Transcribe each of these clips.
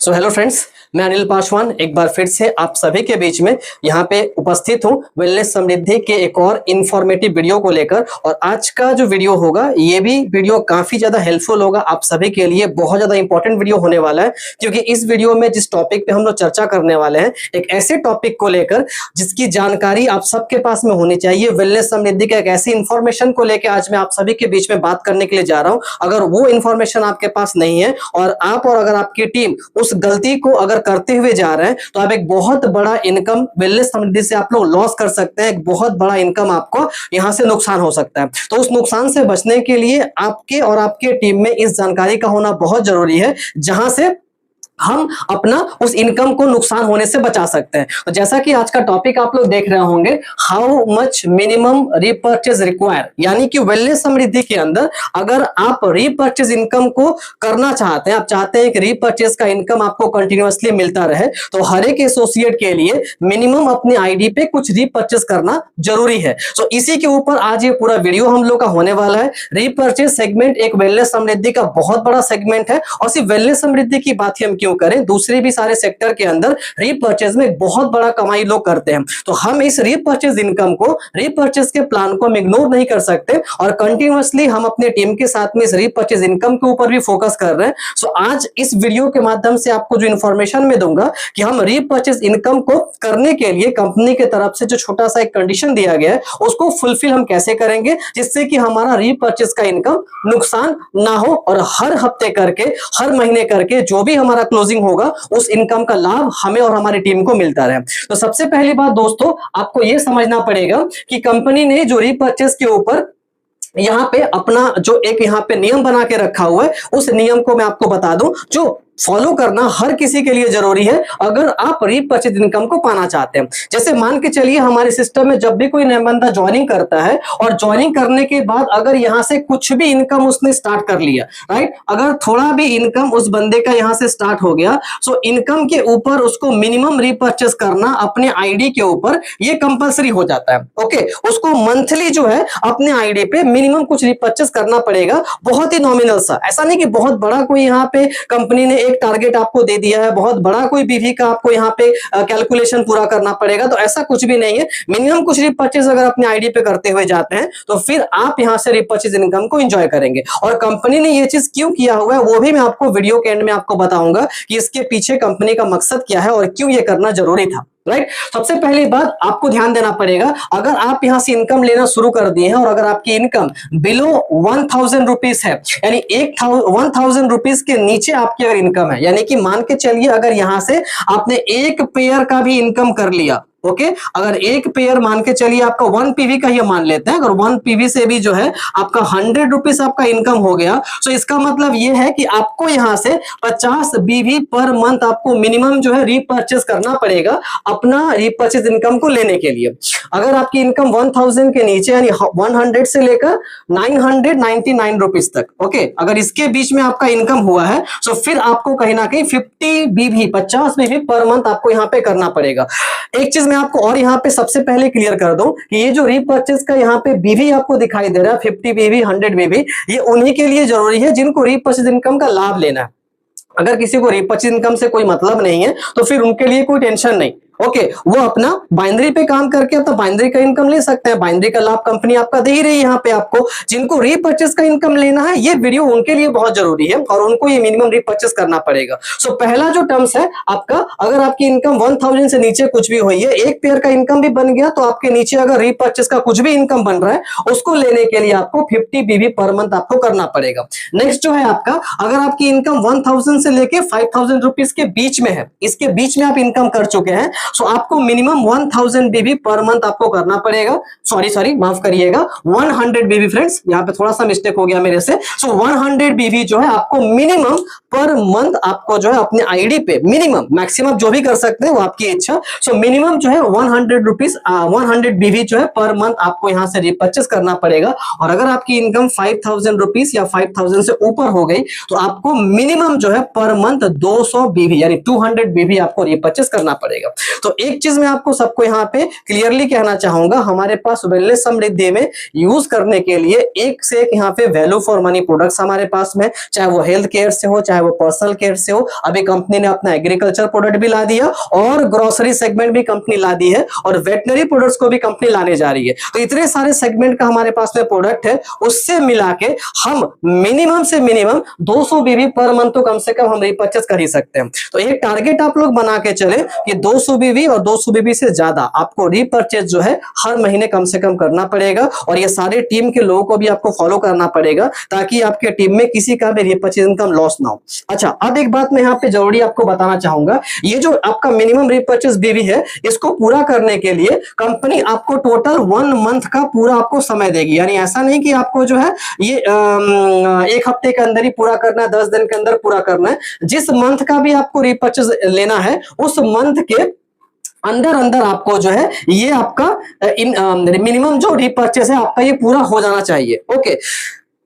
So hello friends, मैं अनिल पासवान एक बार फिर से आप सभी के बीच में यहाँ पे उपस्थित हूँ वेलनेस समृद्धि के एक और इन्फॉर्मेटिव वीडियो को लेकर। और आज का जो वीडियो होगा ये भी वीडियो काफी ज्यादा हेल्पफुल होगा आप सभी के लिए, बहुत ज्यादा इंपॉर्टेंट वीडियो होने वाला है। क्योंकि इस वीडियो में जिस टॉपिक पे हम लोग चर्चा करने वाले हैं, एक ऐसे टॉपिक को लेकर जिसकी जानकारी आप सबके पास में होनी चाहिए। वेलनेस समृद्धि के एक ऐसी इंफॉर्मेशन को लेकर आज मैं आप सभी के बीच में बात करने के लिए जा रहा हूँ। अगर वो इंफॉर्मेशन आपके पास नहीं है और अगर आपकी टीम उस गलती को अगर करते हुए जा रहे हैं तो आप एक बहुत बड़ा इनकम वेलनेस समृद्धि से आप लोग लॉस कर सकते हैं। एक बहुत बड़ा इनकम आपको यहां से नुकसान हो सकता है। तो उस नुकसान से बचने के लिए आपके और आपके टीम में इस जानकारी का होना बहुत जरूरी है, जहां से हम अपना उस इनकम को नुकसान होने से बचा सकते हैं। तो जैसा कि आज का टॉपिक आप लोग देख रहे होंगे, how much minimum repurchase require, यानी कि वेलनेस समृद्धि के अंदर अगर आप रीपर्चेज इनकम को करना चाहते हैं, आप चाहते हैं कि रीपर्चेज का इनकम आपको कंटिन्यूअसली मिलता रहे, तो हर एक एसोसिएट के लिए मिनिमम अपनी आईडी पे कुछ रीपर्चेज करना जरूरी है। तो इसी के ऊपर आज ये पूरा वीडियो हम लोग का होने वाला है। रीपर्चेज सेगमेंट एक वेलनेस समृद्धि का बहुत बड़ा सेगमेंट है और सिर्फ वेलनेस समृद्धि की बात ही हम क्यों करें, दूसरे भी सारे सेक्टर के अंदर रीपर्चेज में बहुत बड़ा कमाई लोग करते हैं। तो हम इस रीपर्चेज इनकम को, रीपर्चेज के प्लान को हम इग्नोर नहीं कर सकते और कंटिन्यूअसली हम अपने टीम के साथ में इस रीपर्चेज इनकम के ऊपर भी फोकस कर रहे हैं। सो आज इस वीडियो के माध्यम से आपको जो इंफॉर्मेशन मैं दूंगा कि हम रीपर्चेज इनकम को करने के लिए कंपनी की तरफ से जो छोटा सा एक कंडीशन दिया गया है उसको फुलफिल हम कैसे करेंगे, जिससे कि हमारा रीपर्चेज का इनकम नुकसान ना हो और हर हफ्ते करके, हर महीने करके जो भी हमारा क्लोजिंग होगा उस इनकम का लाभ हमें और हमारी टीम को मिलता रहे। तो सबसे पहली बात दोस्तों, आपको यह समझना पड़ेगा कि कंपनी ने जो रीपर्चेज के ऊपर यहां पे अपना जो एक यहां पे नियम बना के रखा हुआ है, उस नियम को मैं आपको बता दूं जो फॉलो करना हर किसी के लिए जरूरी है अगर आप रीपर्चेज इनकम को पाना चाहते हैं। जैसे मान के चलिए हमारे सिस्टम में जब भी कोई नया बंदा ज्वाइनिंग करता है और ज्वाइनिंग करने के बाद अगर यहां से कुछ भी इनकम उसने स्टार्ट कर लिया, राइट, अगर थोड़ा भी इनकम उस बंदे का यहां से स्टार्ट हो गया, सो इनकम के ऊपर उसको मिनिमम रीपर्चेज करना अपने आईडी के ऊपर ये कंपलसरी हो जाता है। ओके, उसको मंथली जो है अपने आईडी पे मिनिमम कुछ रीपर्चेज करना पड़ेगा, बहुत ही नॉमिनल सा। ऐसा नहीं कि बहुत बड़ा कोई यहाँ पे कंपनी ने एक टारगेट आपको दे दिया है, बहुत बड़ा कोई बीवी का आपको यहाँ पे कैलकुलेशन पूरा करना पड़ेगा, तो ऐसा कुछ भी नहीं है। मिनिमम कुछ रीपर्चेज अगर अपने आईडी पे करते हुए जाते हैं तो फिर आप यहां से रीपर्चेज इनकम को एंजॉय करेंगे। और कंपनी ने ये चीज क्यों किया हुआ है वो भी मैं आपको वीडियो के एंड में आपको बताऊंगा कि इसके पीछे कंपनी का मकसद क्या है और क्यों ये करना जरूरी था। राइट, सबसे पहली बात आपको ध्यान देना पड़ेगा, अगर आप यहां से इनकम लेना शुरू कर दिए हैं और अगर आपकी इनकम बिलो 1000 रुपीज है, यानी 1000 रुपीज के नीचे आपकी अगर इनकम है, यानी कि मान के चलिए अगर यहां से आपने एक पेयर का भी इनकम कर लिया, ओके, अगर एक पेयर मान के चलिए आपका 1 पीवी का ही मान लेते हैं, अगर 1 पीवी से भी जो है आपका 100 रुपीज आपका इनकम हो गया, तो इसका मतलब ये है कि आपको यहां से 50 बीवी पर मंथ आपको मिनिमम जो है रीपर्चेज करना पड़ेगा अपना रीपर्चेज इनकम को लेने के लिए। अगर आपकी इनकम 1000 के नीचे यानी 100 से लेकर 999 रुपीज तक, ओके, अगर इसके बीच में आपका इनकम हुआ है तो फिर आपको कहीं ना कहीं 50 बीवी पर मंथ आपको यहां पे करना पड़ेगा। एक चीज मैं आपको और यहाँ पे सबसे पहले क्लियर कर दूं कि ये जो रीपर्चेज का यहाँ पे बीवी आपको दिखाई दे रहा है 50 बीवी 100 बीवी, ये उन्हीं के लिए जरूरी है जिनको रीपर्चेज इनकम का लाभ लेना है। अगर किसी को रीपर्चेज इनकम से कोई मतलब नहीं है तो फिर उनके लिए कोई टेंशन नहीं, ओके, वो अपना बाइनरी पे काम करके अपना बाइनरी का इनकम ले सकते हैं। बाइनरी का लाभ कंपनी आपका दे ही रही है यहाँ पे आपको। जिनको रीपर्चेज का इनकम लेना है ये वीडियो उनके लिए बहुत जरूरी है और उनको ये मिनिमम रीपर्चेज करना पड़ेगा। सो पहला जो टर्म्स है आपका, अगर आपकी इनकम 1000 से नीचे कुछ भी हुई है, एक पेयर का इनकम भी बन गया, तो आपके नीचे अगर रीपर्चेज का कुछ भी इनकम बन रहा है उसको लेने के लिए आपको 50 बीवी पर मंथ आपको करना पड़ेगा। नेक्स्ट जो है आपका, अगर आपकी इनकम 1000 से लेके 5000 रुपीज के बीच में है, इसके बीच में आप इनकम कर चुके हैं, सो आपको मिनिमम 1000 बीवी पर मंथ आपको करना पड़ेगा। सॉरी माफ करिएगा, 100 बीवी फ्रेंड्स, यहाँ पे थोड़ा सा मिस्टेक हो गया मेरे से। सो 100 बीवी जो है आपको मिनिमम पर मंथ आपको जो है अपने आईडी पे, मिनिमम, मैक्सिमम जो भी कर सकते हैं वो आपकी इच्छा। सो मिनिमम जो है 100 बीवी जो है पर मंथ आपको यहाँ से रीपर्चेज करना पड़ेगा। और अगर आपकी इनकम 5000 रुपीज या 5000 से ऊपर हो गई तो आपको मिनिमम जो है पर मंथ 200 बीवी यानी 200 बीवी आपको रीपर्चेज करना पड़ेगा। तो एक चीज मैं आपको सबको यहाँ पे क्लियरली कहना चाहूंगा, हमारे पास वेलनेस समृद्धि में यूज करने के लिए एक से एक यहाँ पे वैल्यू फॉर मनी प्रोडक्ट्स हमारे पास में, चाहे वो हेल्थ केयर से हो, चाहे वो पर्सनल केयर से हो। अभी कंपनी ने अपना एग्रीकल्चर प्रोडक्ट भी ला दिया और ग्रोसरी सेगमेंट भी कंपनी ला दी है और वेटनरी प्रोडक्ट्स को भी कंपनी लाने जा रही है। तो इतने सारे सेगमेंट का हमारे पास में प्रोडक्ट है, उससे मिला के हम मिनिमम से मिनिमम 200 बीवी पर मंथ तो कम से कम हम रिपर्चेस कर ही सकते हैं। तो एक टारगेट आप लोग बना के चले कि 200 बीवी और 200 बीवी से ज्यादा आपको रिपर्चेस जो है हर महीने कम से कम करना पड़ेगा और ये सारे टीम के लोगों को भी आपको फॉलो करना पड़ेगा ताकि आपके टीम में किसी का भी रिपर्चेस इनकम लॉस ना हो। अच्छा, अब एक बात मैं यहाँ पे जरूरी आपको बताना चाहूंगा, ये जो आपका मिनिमम रिपर्चेस बीवी है इसको पूरा करने के लिए कंपनी आपको टोटल 1 मंथ का पूरा आपको समय देगी। यानी ऐसा नहीं कि आपको जो है ये एक हफ्ते के अंदर ही पूरा करना है, 10 दिन के अंदर पूरा करना है। जिस मंथ का भी आपको रिपर्चेस लेना है उस मंथ के अंदर अंदर आपको जो है ये आपका मिनिमम जो रिपर्चेस है आपका ये पूरा हो जाना चाहिए। ओके,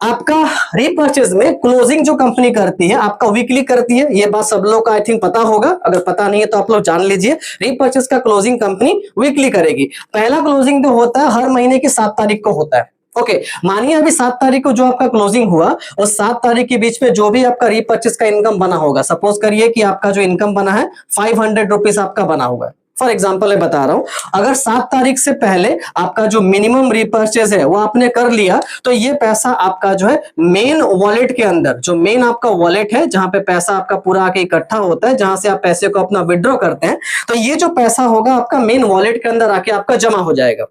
आपका रिपर्चेस में क्लोजिंग जो कंपनी करती है आपका वीकली करती है, ये बात सब लोग का आई थिंक पता होगा, अगर पता नहीं है तो आप लोग जान लीजिए। रिपर्चेस का क्लोजिंग कंपनी वीकली करेगी। पहला क्लोजिंग जो होता है हर महीने की 7 तारीख को होता है। ओके, मानिए अभी 7 तारीख को जो आपका क्लोजिंग हुआ और 7 तारीख के बीच में जो भी आपका रिपर्चेस का इनकम बना होगा, सपोज करिए कि आपका जो इनकम बना है 500 रुपीज आपका बना होगा। फॉर एग्जाम्पल मैं बता रहा हूं, अगर 7 तारीख से पहले आपका जो मिनिमम रिपर्चेस है वो आपने कर लिया तो ये पैसा आपका जो है मेन वॉलेट के अंदर, जो मेन आपका वॉलेट है जहां पे पैसा आपका पूरा आके इकट्ठा होता है, जहां से आप पैसे को अपना विड्रॉ करते हैं, तो ये जो पैसा होगा आपका मेन वॉलेट के अंदर आके आपका जमा हो जाएगा।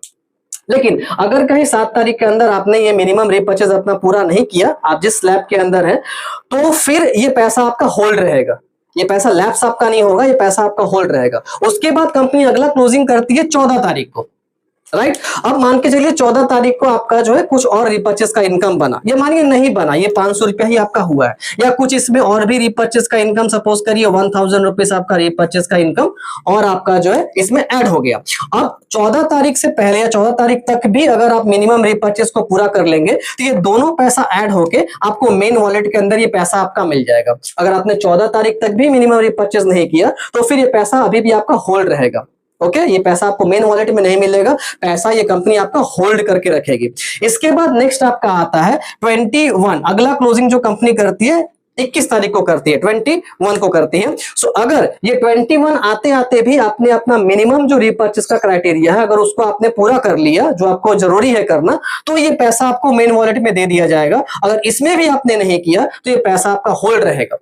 लेकिन अगर कहीं 7 तारीख के अंदर आपने ये मिनिमम रिपर्चेस अपना पूरा नहीं किया, आप जिस स्लैब के अंदर है, तो फिर ये पैसा आपका होल्ड रहेगा। ये पैसा लैप्स आपका नहीं होगा, ये पैसा आपका होल्ड रहेगा। उसके बाद कंपनी अगला क्लोजिंग करती है 14 तारीख को, राइट। अब मान के चलिए 14 तारीख को आपका जो है कुछ और रिपर्चेस का इनकम बना, ये मानिए नहीं बना, ये 500 रुपया ही आपका हुआ है, या कुछ इसमें और भी रिपर्चेस का इनकम, सपोज करिए 1000 रुपीज आपका रिपर्चेस का इनकम और आपका जो है इसमें ऐड हो गया। अब 14 तारीख से पहले या 14 तारीख तक भी अगर आप मिनिमम रिपर्चेस को पूरा कर लेंगे तो ये दोनों पैसा ऐड होके आपको मेन वॉलेट के अंदर ये पैसा आपका मिल जाएगा। अगर आपने 14 तारीख तक भी मिनिमम रिपर्चेस नहीं किया तो फिर ये पैसा अभी भी आपका होल्ड रहेगा। ओके, ये पैसा आपको मेन वॉलेट में नहीं मिलेगा, पैसा ये कंपनी आपका होल्ड करके रखेगी। इसके बाद नेक्स्ट आपका आता है 21, अगला क्लोजिंग जो कंपनी करती है 21 तारीख को करती है, 21 को करती है। सो अगर ये 21 आते आते भी आपने अपना मिनिमम जो रिपर्चेस का क्राइटेरिया है अगर उसको आपने पूरा कर लिया, जो आपको जरूरी है करना, तो ये पैसा आपको मेन वॉलेट में दे दिया जाएगा। अगर इसमें भी आपने नहीं किया तो ये पैसा आपका होल्ड रहेगा।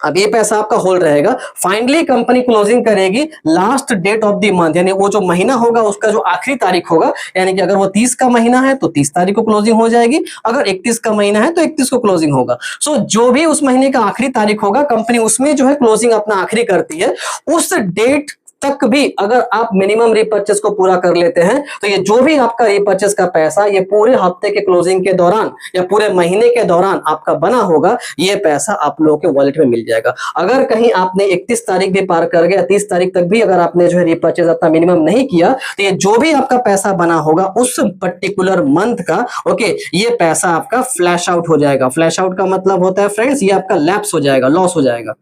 अब ये पैसा आपका होल्ड रहेगा। फाइनली कंपनी क्लोजिंग करेगी last date of the month, यानी वो जो महीना होगा उसका जो आखिरी तारीख होगा, यानी कि अगर वो 30 का महीना है तो 30 तारीख को क्लोजिंग हो जाएगी, अगर 31 का महीना है तो 31 को क्लोजिंग होगा। सो जो भी उस महीने का आखिरी तारीख होगा कंपनी उसमें जो है क्लोजिंग अपना आखिरी करती है। उस डेट तक भी अगर आप मिनिमम रिपर्चेस को पूरा कर लेते हैं तो ये जो भी आपका रिपर्चेस का पैसा ये पूरे हफ्ते के क्लोजिंग के दौरान या पूरे महीने के दौरान आपका बना होगा, ये पैसा आप लोगों के वॉलेट में मिल जाएगा। अगर कहीं आपने 31 तारीख भी पार कर गया, 30 तारीख तक भी अगर आपने जो है रिपर्चेस अपना मिनिमम नहीं किया तो ये जो भी आपका पैसा बना होगा उस पर्टिकुलर मंथ का, ओके, ये पैसा आपका फ्लैश आउट हो जाएगा। फ्लैश आउट का मतलब होता है फ्रेंड्स ये आपका लैप्स हो जाएगा, लॉस हो जाएगा,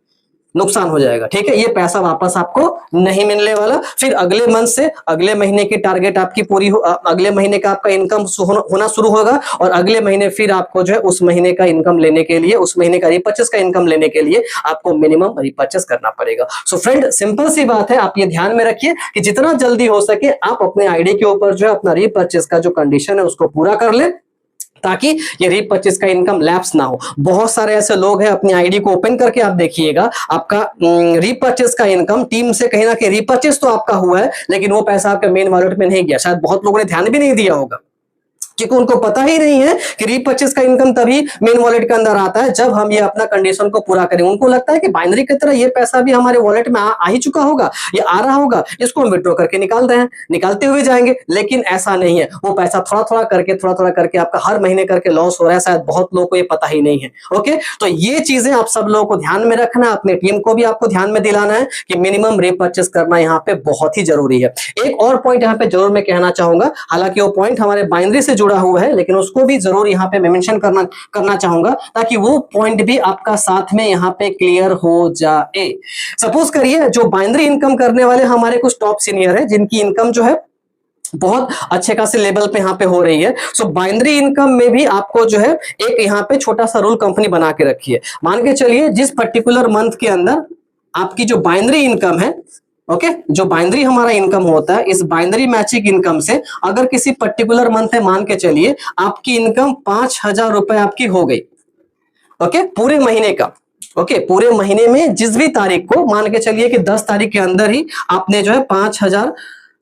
नुकसान हो जाएगा। ठीक है, ये पैसा वापस आपको नहीं मिलने वाला। फिर अगले मंथ से अगले महीने की टारगेट आपकी पूरी हो, अगले महीने का आपका इनकम होना शुरू होगा और अगले महीने फिर आपको जो है उस महीने का इनकम लेने के लिए, उस महीने का रिपर्चेस का इनकम लेने के लिए आपको मिनिमम रिपर्चेस करना पड़ेगा। सो फ्रेंड, सिंपल सी बात है, आप ये ध्यान में रखिए कि जितना जल्दी हो सके आप अपने आईडी के ऊपर जो है अपना रिपर्चेस का जो कंडीशन है उसको पूरा कर ले, ताकि ये रिपर्चेस का इनकम लैप्स ना हो। बहुत सारे ऐसे लोग हैं, अपनी आईडी को ओपन करके आप देखिएगा, आपका रिपर्चेस का इनकम टीम से कहीं ना कहीं रिपर्चेस तो आपका हुआ है लेकिन वो पैसा आपके मेन वॉलेट में नहीं गया। शायद बहुत लोगों ने ध्यान भी नहीं दिया होगा क्योंकि उनको पता ही नहीं है कि रिपर्चेस का इनकम तभी मेन वॉलेट के अंदर आता है जब हम ये अपना कंडीशन को पूरा करें। उनको लगता है कि बाइनरी की तरह ये पैसा भी हमारे वॉलेट में आ ही चुका होगा, ये आ रहा होगा, इसको हम विड्रॉ करके निकाल रहे हैं, निकालते हुए जाएंगे। लेकिन ऐसा नहीं है, वो पैसा थोड़ा थोड़ा करके आपका हर महीने करके लॉस हो रहा है। शायद बहुत लोगों को ये पता ही नहीं है। ओके, तो ये चीजें आप सब लोगों को ध्यान में रखना, अपने टीम को भी आपको ध्यान में दिलाना है कि मिनिमम रिपर्चेस करना यहाँ पे बहुत ही जरूरी है। एक और पॉइंट यहाँ पे जरूर मैं कहना चाहूंगा, हालांकि वो पॉइंट हमारे बाइनरी से जुड़ा हुआ है, लेकिन उसको भी जरूर यहाँ पे मैं मेंशन करना चाहूंगा ताकि वो पॉइंट भी आपका साथ में यहाँ पे क्लियर हो जाए। सपोज करिए जो बाइनरी इनकम करने वाले हमारे कुछ टॉप सीनियर है जिनकी इनकम जो है बहुत अच्छे खासे लेवल पे यहाँ पे हो रही है। सो बाइनरी इनकम में भी आपको जो है एक यहाँ पे छोटा सा रूल कंपनी बना के रखी है। मान के चलिए जिस पर्टिकुलर मंथ के अंदर आपकी जो बाइनरी इनकम है, ओके, जो बाइनरी हमारा इनकम होता है, इस बाइनरी मैचिंग इनकम से अगर किसी पर्टिकुलर मंथ है, मान के चलिए आपकी इनकम 5,000 रुपए आपकी हो गई, ओके, पूरे महीने का, ओके, पूरे महीने में जिस भी तारीख को, मान के चलिए कि 10 तारीख के अंदर ही आपने जो है 5,000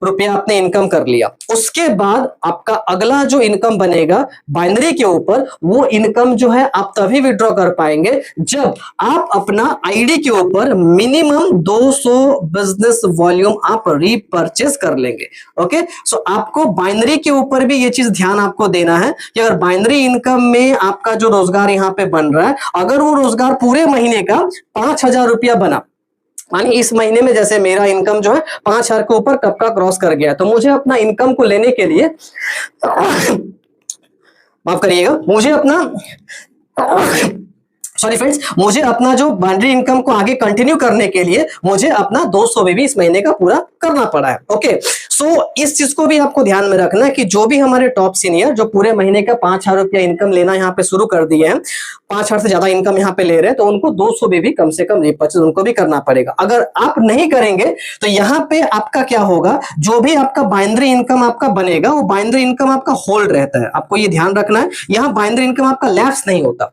रुपया आपने इनकम कर लिया। उसके बाद आपका अगला जो इनकम बनेगा बाइनरी के ऊपर, वो इनकम जो है आप तभी विड्रॉ कर पाएंगे जब आप अपना आईडी के ऊपर मिनिमम 200 बिजनेस वॉल्यूम आप रीपर्चेस कर लेंगे। ओके, सो आपको बाइनरी के ऊपर भी ये चीज ध्यान आपको देना है कि अगर बाइनरी इनकम में आपका जो रोजगार यहाँ पे बन रहा है, अगर वो रोजगार पूरे महीने का 5,000 रुपया बना, मानी इस महीने में जैसे मेरा इनकम जो है 5,000 के ऊपर कब का क्रॉस कर गया, तो मुझे अपना इनकम को लेने के लिए माफ करिएगा, मुझे अपना सॉरी फ्रेंड्स, मुझे अपना जो बाइनरी इनकम को आगे कंटिन्यू करने के लिए मुझे अपना 200 भी इस महीने का पूरा करना पड़ा है। ओके, सो इस चीज को भी आपको ध्यान में रखना है कि जो भी हमारे टॉप सीनियर जो पूरे महीने का 5,000 रुपया इनकम लेना यहाँ पे शुरू कर दिए हैं, 5,000 से ज्यादा इनकम यहाँ पे ले रहे हैं, तो उनको 200 भी कम से कम रीपर्चेज उनको भी करना पड़ेगा। अगर आप नहीं करेंगे तो यहाँ पे आपका क्या होगा, जो भी आपका बाइनरी इनकम आपका बनेगा वो बाइनरी इनकम आपका होल्ड रहता है। आपको ये ध्यान रखना है, यहाँ बाइनरी इनकम आपका लैप्स नहीं होता।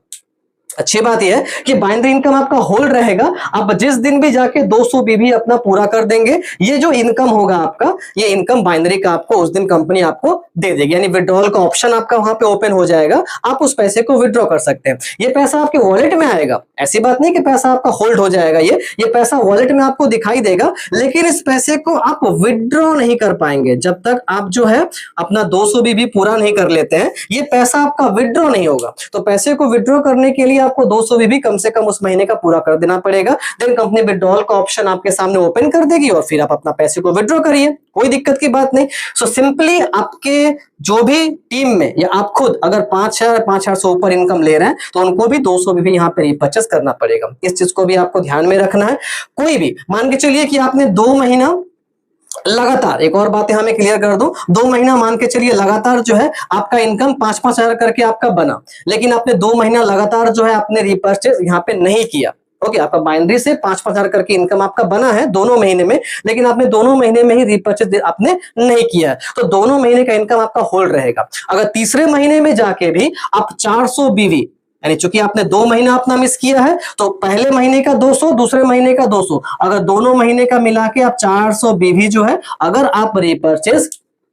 अच्छी बात यह है कि बाइनरी इनकम आपका होल्ड रहेगा, आप जिस दिन भी जाके 200 बीबी अपना पूरा कर देंगे, ये जो इनकम होगा आपका, ये इनकम बाइनरी का आपको उस दिन कंपनी आपको दे देगी, यानी विड्रॉल का ऑप्शन आपका वहां पे ओपन हो जाएगा, आप उस पैसे को विड्रॉ कर सकते हैं। ये पैसा आपके वॉलेट में आएगा, ऐसी बात नहीं कि पैसा आपका होल्ड हो जाएगा, ये पैसा वॉलेट में आपको दिखाई देगा, लेकिन इस पैसे को आप विड्रॉ नहीं कर पाएंगे जब तक आप जो है अपना 200 बीबी पूरा नहीं कर लेते हैं, ये पैसा आपका विड्रॉ नहीं होगा। तो पैसे को विड्रॉ करने के लिए आपको 200 भी कम से कम उस महीने का पूरा कर देना पड़ेगा। देन कंपनी विड्रॉल का ऑप्शन आपके सामने ओपन कर देगी और फिर आप अपना पैसे को विड्रॉ करिए, कोई दिक्कत की बात नहीं। सो सिंपली आपके जो भी टीम में या आप खुद अगर 5,000 से ऊपर इनकम ले रहे हैं तो उनको भी 200 भी यहाँ पे रिपर्चेस करना पड़ेगा। इस चीज को भी आपको ध्यान में रखना है। कोई भी मान के चलिए कि आपने 2 महीना लगातार, एक और बात हमें क्लियर कर दूं, 2 महीना मान के चलिए लगातार जो है आपका इनकम 5-5 हजार करके आपका बना, लेकिन आपने 2 महीना लगातार जो है आपने रिपर्चेज यहाँ पे नहीं किया। ओके, आपका बाइनरी से 5-5 हजार करके इनकम आपका बना है दोनों महीने में, लेकिन आपने दोनों महीने में ही रिपर्चेज आपने नहीं किया है, तो दोनों महीने का इनकम आपका होल्ड रहेगा। अगर तीसरे महीने में जाके भी आप 400 बीवी, यानी चूंकि आपने 2 महीना अपना मिस किया है तो पहले महीने का 200, दूसरे महीने का 200, अगर दोनों महीने का मिला के आप 400 बीवी जो है अगर आप रिपर्चेज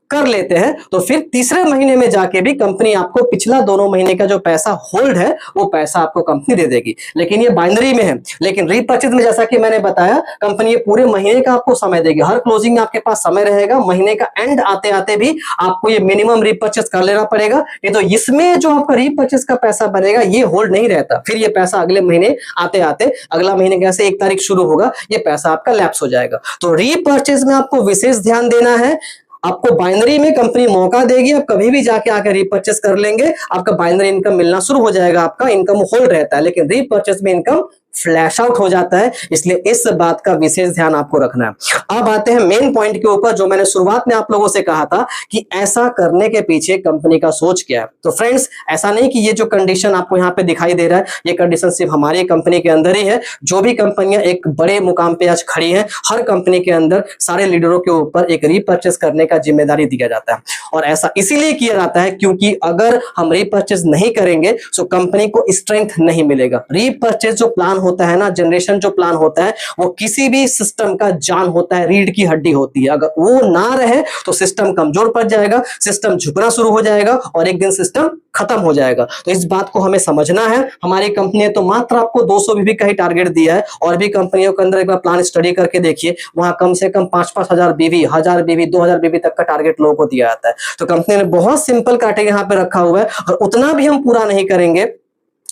कर लेते हैं तो फिर तीसरे महीने में जाके भी कंपनी आपको पिछला दोनों महीने का जो पैसा होल्ड है वो पैसा आपको कंपनी दे देगी। लेकिन ये बाइनरी में है, लेकिन रीपर्चेज में जैसा कि मैंने बताया कंपनी ये पूरे महीने का आपको समय देगी, हर क्लोजिंग में आपके पास समय रहेगा, महीने का एंड आते आते भी आपको ये मिनिमम रीपर्चेज कर लेना पड़ेगा। नहीं तो इसमें जो आपका रीपर्चेज का पैसा बनेगा ये होल्ड नहीं रहता, फिर ये पैसा अगले महीने आते आते, अगला महीने कैसे 1 तारीख शुरू होगा, ये पैसा आपका लैप्स हो जाएगा। तो रीपर्चेज में आपको विशेष ध्यान देना है। आपको बाइनरी में कंपनी मौका देगी, आप कभी भी जाके आकर रीपर्चेस कर लेंगे, आपका बाइनरी इनकम मिलना शुरू हो जाएगा, आपका इनकम होल्ड रहता है, लेकिन रीपर्चेस में इनकम फ्लैश आउट हो जाता है, इसलिए इस बात का विशेष ध्यान आपको रखना है। अब आते हैं मेन पॉइंट के ऊपर, जो मैंने शुरुआत में आप लोगों से कहा था कि ऐसा करने के पीछे कंपनी का सोच क्या है। तो फ्रेंड्स, ऐसा नहीं कि ये जो कंडीशन आपको यहाँ पे दिखाई दे रहा है ये कंडीशन सिर्फ हमारी कंपनी के अंदर ही है। जो भी कंपनियां एक बड़े मुकाम पे आज खड़ी हैं, हर कंपनी के अंदर सारे लीडरों के ऊपर एक रीपर्चेस करने का जिम्मेदारी दिया जाता है, और ऐसा इसीलिए किया जाता है क्योंकि अगर हम रीपर्चेस नहीं करेंगे तो कंपनी को स्ट्रेंथ नहीं मिलेगा। रीपर्चेस जो प्लान होता है ना, जनरेशन जो प्लान होता है, वो किसी भी सिस्टम का जान होता है, रीढ़ की हड्डी होती है। अगर वो ना रहे तो सिस्टम कमजोर पड़ जाएगा, सिस्टम झुकना शुरू हो जाएगा और एक दिन सिस्टम खत्म हो जाएगा। तो इस बात को हमें समझना है। हमारी कंपनी ने तो मात्र आपको 200 बीबी का ही टारगेट दिया है, और भी कंपनियों के अंदर एक बार प्लान स्टडी करके देखिए, वहां कम से कम 5-5 हजार बीबी, 1000 बीबी, 2000 बीबी तक का टारगेट लोगों को दिया जाता है। तो कंपनी ने बहुत सिंपल क्राइटेरिया यहाँ पे रखा हुआ है, और उतना भी हम पूरा नहीं करेंगे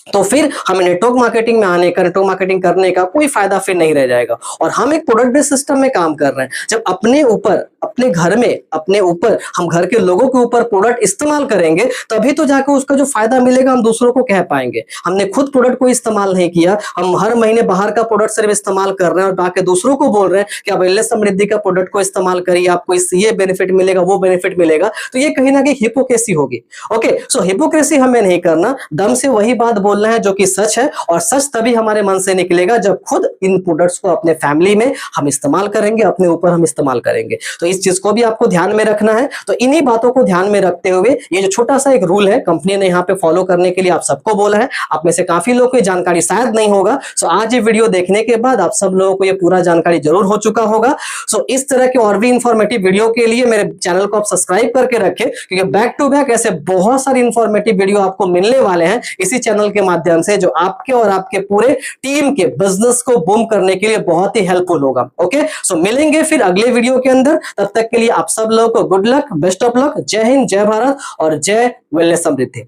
तो फिर हमें नेटवर्क मार्केटिंग में आने का, नेटवर्क मार्केटिंग करने का कोई फायदा फिर नहीं रह जाएगा। और हम एक प्रोडक्ट बेस्ड सिस्टम में काम कर रहे हैं, जब अपने ऊपर अपने घर में अपने ऊपर हम घर के लोगों के ऊपर प्रोडक्ट इस्तेमाल करेंगे तभी तो जाकर उसका जो फायदा मिलेगा हम दूसरों को कह पाएंगे। हमने खुद प्रोडक्ट को इस्तेमाल नहीं किया, हम हर महीने बाहर का प्रोडक्ट सिर्फ इस्तेमाल कर रहे हैं और बाकी दूसरों को बोल रहे हैं कि आप वेलनेस समृद्धि का प्रोडक्ट को इस्तेमाल करिए, आपको इससे ये बेनिफिट मिलेगा, वो बेनिफिट मिलेगा, तो ये कहीं ना कहीं हिपोक्रेसी होगी। ओके, सो हिपोक्रेसी हमें नहीं करना, दम से वही बात बोलना है जो कि सच है, और सच तभी हमारे मन से निकलेगा जब खुद इन प्रोडक्ट्स को अपने फैमिली में हम इस्तेमाल करेंगे, अपने ऊपर हम इस्तेमाल करेंगे। तो इस चीज को भी आपको ध्यान में रखना है। तो इन्हीं बातों को ध्यान में रखते हुए ये जो छोटा सा एक रूल है कंपनी ने यहाँ पे फॉलो करने के लिए आप सबको बोला है। आप में से काफी लोगों को जानकारी शायद नहीं होगा, सो आज ये वीडियो देखने के बाद आप सब लोगों को ये पूरा जानकारी जरूर हो चुका होगा। सो इस तरह के और भी इंफॉर्मेटिव वीडियो के लिए मेरे चैनल को आप सब्सक्राइब करके रखें, क्योंकि बैक टू बैक ऐसे बहुत सारे इंफॉर्मेटिव वीडियो आपको मिलने वाले हैं इसी चैनल के माध्यम से, जो आपके और आपके पूरे टीम के बिजनेस को बूम करने के लिए बहुत ही हेल्पफुल होगा। ओके, सो मिलेंगे फिर अगले वीडियो के अंदर, तब तक के लिए आप सब लोगों को good luck, best of luck, जय हिंद, जय भारत और जय वेलनेस समृद्धि।